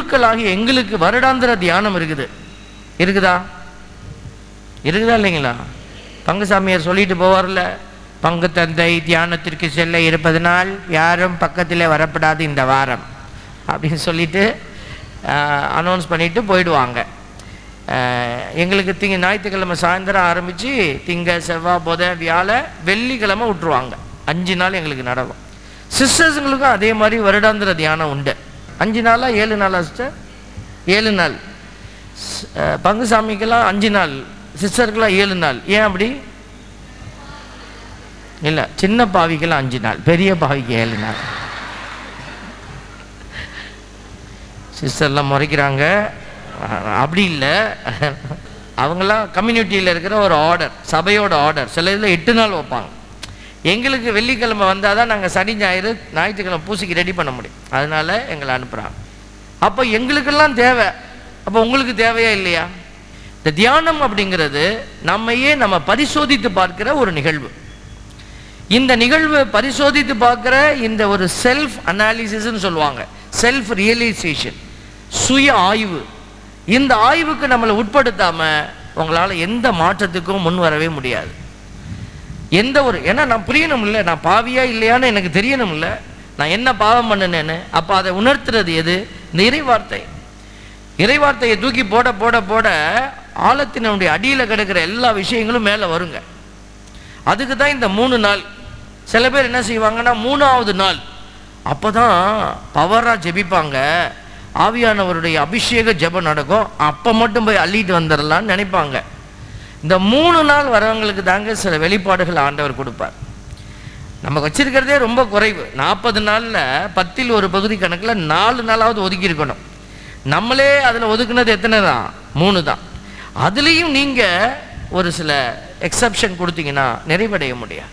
குருக்களாகி எங்களுக்கு வருடாந்திர தியானம் இருக்குதா இல்லைங்களா? பங்குசாமியார் சொல்லிட்டு போவார்ல, பங்கு தந்தை தியானத்திற்கு செல்ல இருப்பதனால் யாரும் பக்கத்தில் வரப்படாது இந்த வாரம் அப்படின்னு சொல்லிட்டு அனௌன்ஸ் பண்ணிட்டு போயிடுவாங்க. எங்களுக்கு ஞாயிற்றுக்கிழமை சாயந்தரம் ஆரம்பித்து திங்கள் செவ்வாய் புதன் வியாழன் வெள்ளிக்கிழமை விட்டுருவாங்க. 5 நாள் எங்களுக்கு நடக்கும். சிஸ்டர்ஸுங்களுக்கும் அதே மாதிரி வருடாந்திர தியானம் உண்டு. 5 நாளா 7 நாளா சிஸ்டர்? 7 நாள். பங்குசாமிக்கெல்லாம் 5 நாள், சிஸ்டருக்கெல்லாம் 7 நாள். ஏன் அப்படி? இல்லை, சின்ன பாவிக்கெல்லாம் 5 நாள், பெரிய பாவிக்கு 7 நாள். சிஸ்டர்லாம் முறைக்கிறாங்க. அப்படி இல்லை, அவங்களாம் கம்யூனிட்டியில் இருக்கிற ஒரு ஆர்டர், சபையோட ஆர்டர். சில இதில் 8 நாள் வைப்பாங்க. எங்களுக்கு வெள்ளிக்கிழமை வந்தால் தான் நாங்கள் சனி ஞாயிற்றுக்கிழமை பூசைக்கு ரெடி பண்ண முடியும். அதனால் எங்களை அனுப்புகிறாங்க. அப்போ எங்களுக்கெல்லாம் தேவை. அப்போ உங்களுக்கு தேவையா இல்லையா? இந்த தியானம் அப்படிங்கிறது நம்ம பரிசோதித்து பார்க்கிற ஒரு நிகழ்வு. இந்த நிகழ்வு பரிசோதித்து பார்க்கிற இந்த ஒரு செல்ஃப் அனாலிசிஸ்ன்னு சொல்லுவாங்க, செல்ஃப் ரியலைசேஷன், சுய ஆய்வு. இந்த ஆய்வுக்கு நம்மளை உட்படுத்தாமல் உங்களால் எந்த மாற்றத்துக்கும் முன் வரவே முடியாது. ஏன்னா நான் புரியணும் இல்லை, நான் பாவியா இல்லையான்னு எனக்கு தெரியணும் இல்லை, நான் என்ன பாவம் பண்ணினேன்னு. அப்போ அதை உணர்த்துறது எது? இந்த இறைவார்த்தையை தூக்கி போட போட போட ஆழத்தினுடைய அடியில் கிடக்கிற எல்லா விஷயங்களும் மேலே வருங்க. அதுக்கு தான் இந்த 3 நாள். சில பேர் என்ன செய்வாங்கன்னா 3ஆவது நாள் அப்போ தான் பவராக ஜெபிப்பாங்க, ஆவியானவருடைய அபிஷேக ஜெபம் நடக்கும், அப்போ மட்டும் போய் அள்ளிட்டு வந்துடலான்னு நினைப்பாங்க. இந்த 3 நாள் வரவங்களுக்கு தாங்க சில வெளிப்பாடுகள் ஆண்டவர் கொடுப்பார். நம்ம வச்சிருக்கிறதே ரொம்ப குறைவு. 40 நாளில் 10ல் ஒரு பகுதி கணக்கில் 4 நாளாவது ஒதுக்கி இருக்கணும். நம்மளே அதில் ஒதுக்குனது எத்தனை தான்? 3 தான். அதுலேயும் நீங்கள் ஒரு சில எக்ஸப்ஷன் கொடுத்தீங்கன்னா நிறைவடைய முடியாது.